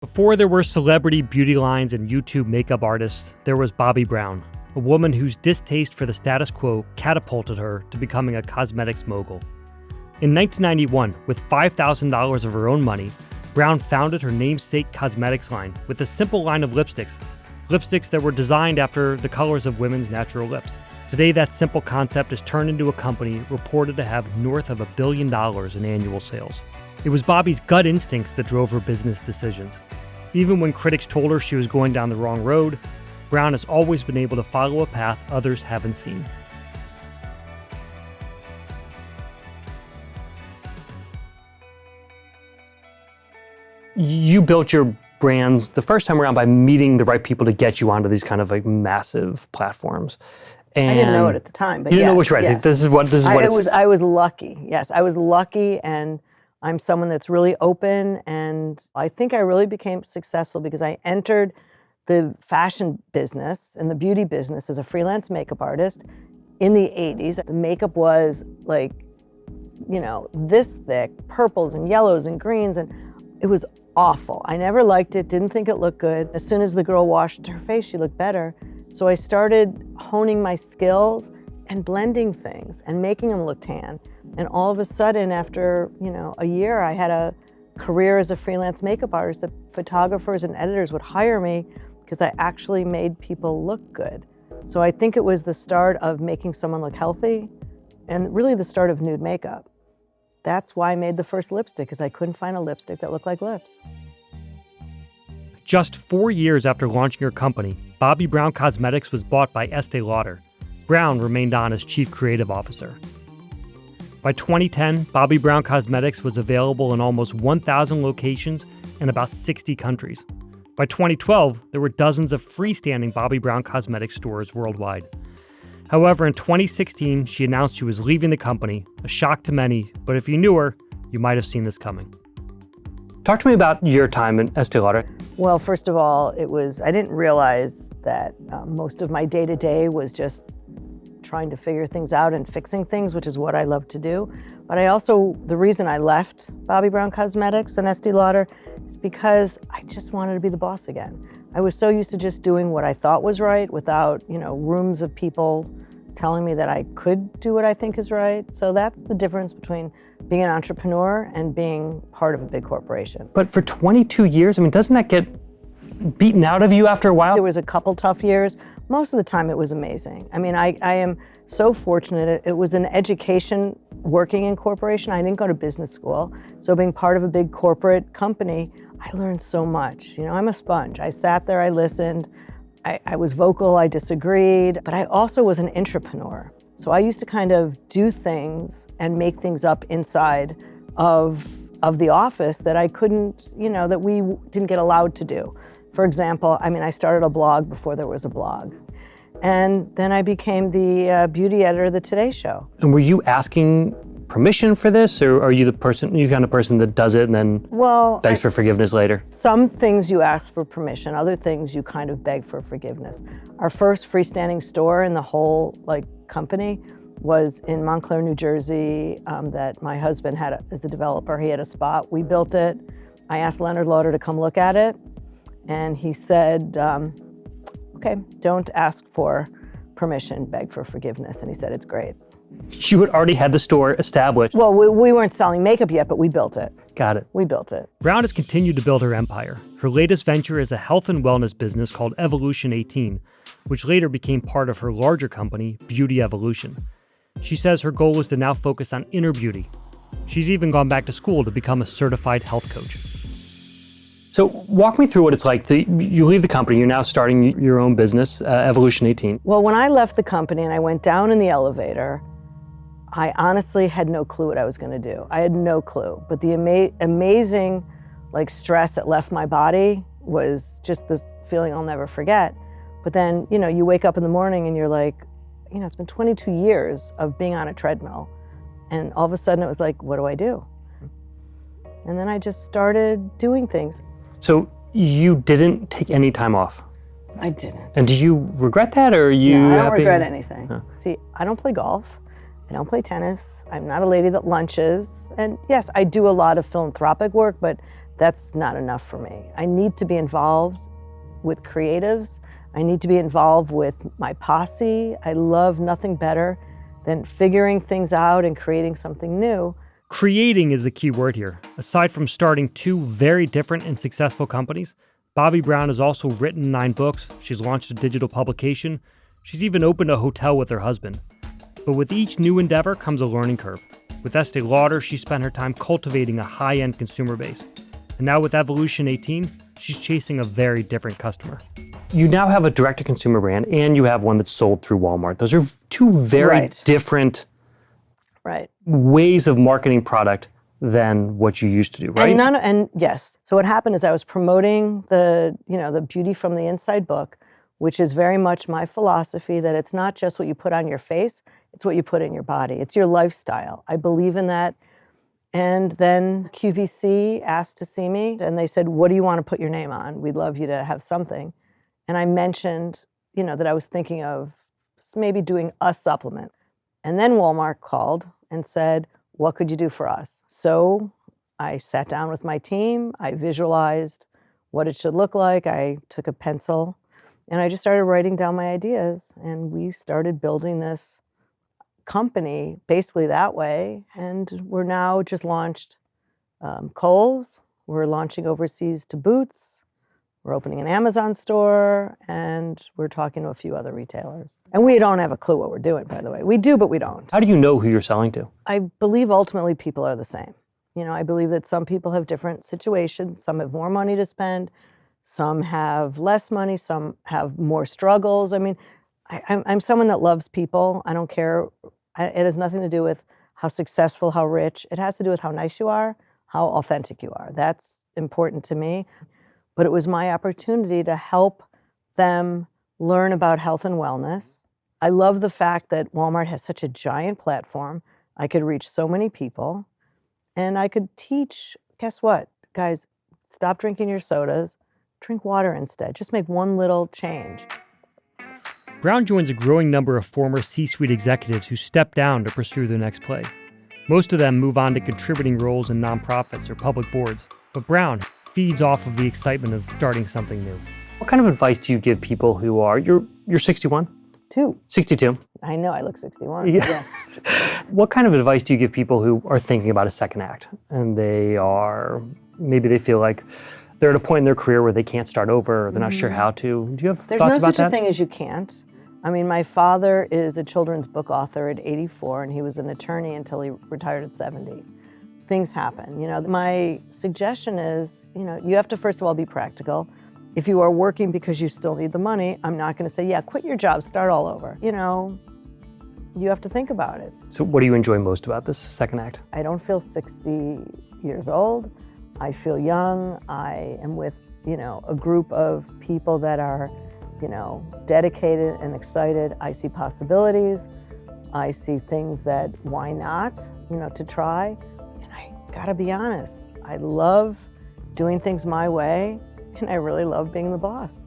Before there were celebrity beauty lines and YouTube makeup artists, there was Bobbi Brown, a woman whose distaste for the status quo catapulted her to becoming a cosmetics mogul. In 1991, with $5,000 of her own money, Brown founded her namesake cosmetics line with a simple line of lipsticks that were designed after the colors of women's natural lips. Today, that simple concept has turned into a company reported to have north of $1 billion in annual sales. It was Bobbi's gut instincts that drove her business decisions. Even when critics told her she was going down the wrong road, Brown has always been able to follow a path others haven't seen. You built your brand the first time around by meeting the right people to get you onto these kind of like massive platforms. And I didn't know it at the time, but you didn't know yes, which right. yes. This is what I was lucky. Yes, I was lucky, and I'm someone that's really open, and I think I really became successful because I entered the fashion business and the beauty business as a freelance makeup artist in the 80s. The makeup was like, this thick, purples and yellows and greens, and it was awful. I never liked it, didn't think it looked good. As soon as the girl washed her face, she looked better. So I started honing my skills and blending things and making them look tan. And all of a sudden, after a year, I had a career as a freelance makeup artist that photographers and editors would hire me because I actually made people look good. So I think it was the start of making someone look healthy and really the start of nude makeup. That's why I made the first lipstick, because I couldn't find a lipstick that looked like lips. Just 4 years after launching her company, Bobbi Brown Cosmetics was bought by Estée Lauder. Brown remained on as Chief Creative Officer. By 2010, Bobbi Brown Cosmetics was available in almost 1,000 locations in about 60 countries. By 2012, there were dozens of freestanding Bobbi Brown Cosmetics stores worldwide. However, in 2016, she announced she was leaving the company, a shock to many, but if you knew her, you might have seen this coming. Talk to me about your time at Estée Lauder. Well, first of all, I didn't realize that most of my day-to-day was just trying to figure things out and fixing things, which is what I love to do. But the reason I left Bobbi Brown Cosmetics and Estée Lauder is because I just wanted to be the boss again. I was so used to just doing what I thought was right without, rooms of people telling me that I could do what I think is right. So that's the difference between being an entrepreneur and being part of a big corporation. But for 22 years, doesn't that get beaten out of you after a while? There was a couple tough years. Most of the time it was amazing. I am so fortunate. It was an education working in corporation. I didn't go to business school. So being part of a big corporate company, I learned so much. I'm a sponge. I sat there, I listened. I was vocal, I disagreed, but I also was an intrapreneur. So I used to kind of do things and make things up inside of the office that I couldn't, that we didn't get allowed to do. For example, I started a blog before there was a blog. And then I became the beauty editor of the Today Show. And were you asking permission for this, or are you the kind of person that does it and then begs for forgiveness later? Some things you ask for permission, other things you kind of beg for forgiveness. Our first freestanding store in the whole company was in Montclair, New Jersey, that my husband had as a developer. He had a spot. We built it. I asked Leonard Lauder to come look at it, and he said, okay, don't ask for permission, beg for forgiveness. And he said, it's great. You had already had the store established. Well, we weren't selling makeup yet, but we built it. Got it. We built it. Brown has continued to build her empire. Her latest venture is a health and wellness business called Evolution 18, which later became part of her larger company, Beauty Evolution. She says her goal is to now focus on inner beauty. She's even gone back to school to become a certified health coach. So walk me through what it's like you leave the company, you're now starting your own business, Evolution 18. Well, when I left the company and I went down in the elevator, I honestly had no clue what I was going to do. I had no clue. But the amazing stress that left my body was just this feeling I'll never forget. But then, you wake up in the morning and you're like, it's been 22 years of being on a treadmill. And all of a sudden it was like, what do I do? And then I just started doing things. So you didn't take any time off? I didn't. And do you regret that, or are you No, I don't happy? regret anything. Huh. See, I don't play golf. I don't play tennis. I'm not a lady that lunches. And yes, I do a lot of philanthropic work, but that's not enough for me. I need to be involved with creatives. I need to be involved with my posse. I love nothing better than figuring things out and creating something new. Creating is the key word here. Aside from starting two very different and successful companies, Bobbi Brown has also written 9 books. She's launched a digital publication. She's even opened a hotel with her husband. But with each new endeavor comes a learning curve. With Estée Lauder, she spent her time cultivating a high-end consumer base. And now with Evolution 18, she's chasing a very different customer. You now have a direct-to-consumer brand, and you have one that's sold through Walmart. Those are two very different ways of marketing product than what you used to do, right? And yes. So what happened is I was promoting the Beauty from the Inside book, which is very much my philosophy that it's not just what you put on your face, it's what you put in your body. It's your lifestyle. I believe in that. And then QVC asked to see me, and they said, what do you want to put your name on? We'd love you to have something. And I mentioned, that I was thinking of maybe doing a supplement. And then Walmart called and said, what could you do for us? So I sat down with my team. I visualized what it should look like. I took a pencil and I just started writing down my ideas. And we started building this company basically that way. And we're now just launched Kohl's. We're launching overseas to Boots. We're opening an Amazon store, and we're talking to a few other retailers. And we don't have a clue what we're doing, by the way. We do, but we don't. How do you know who you're selling to? I believe ultimately people are the same. I believe that some people have different situations. Some have more money to spend. Some have less money. Some have more struggles. I mean, I'm someone that loves people. I don't care. It has nothing to do with how successful, how rich. It has to do with how nice you are, how authentic you are. That's important to me. But it was my opportunity to help them learn about health and wellness. I love the fact that Walmart has such a giant platform. I could reach so many people, and I could teach, guess what, guys, stop drinking your sodas, drink water instead. Just make one little change. Brown joins a growing number of former C-suite executives who step down to pursue their next play. Most of them move on to contributing roles in nonprofits or public boards. But Brown feeds off of the excitement of starting something new. What kind of advice do you give people who are, you're 61? 62. I know, I look 61. Yeah. What kind of advice do you give people who are thinking about a second act and maybe they feel like they're at a point in their career where they can't start over, or they're not sure how to? Do you have thoughts about that? There's no such a thing as you can't. I mean, my father is a children's book author at 84, and he was an attorney until he retired at 70. Things happen. My suggestion is, you have to first of all be practical. If you are working because you still need the money, I'm not going to say, yeah, quit your job, start all over. You have to think about it. So what do you enjoy most about this second act? I don't feel 60 years old. I feel young. I am with, a group of people that are, dedicated and excited. I see possibilities. I see things that why not, to try. And I gotta be honest, I love doing things my way, and I really love being the boss.